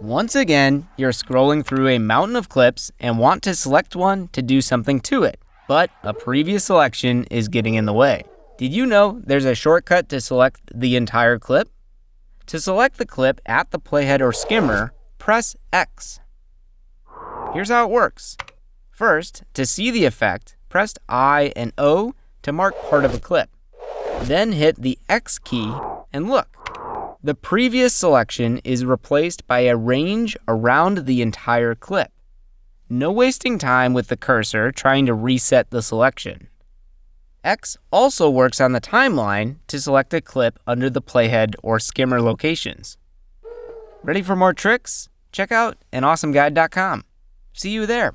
Once again, you're scrolling through a mountain of clips and want to select one to do something to it, but a previous selection is getting in the way. Did you know there's a shortcut to select the entire clip? To select the clip at the playhead or skimmer, press X. Here's how it works. First, to see the effect, press I and O to mark part of a clip. Then hit the X key and look. The previous selection is replaced by a range around the entire clip. No wasting time with the cursor trying to reset the selection. X also works on the timeline to select a clip under the playhead or skimmer locations. Ready for more tricks? Check out anawesomeguide.com. See you there.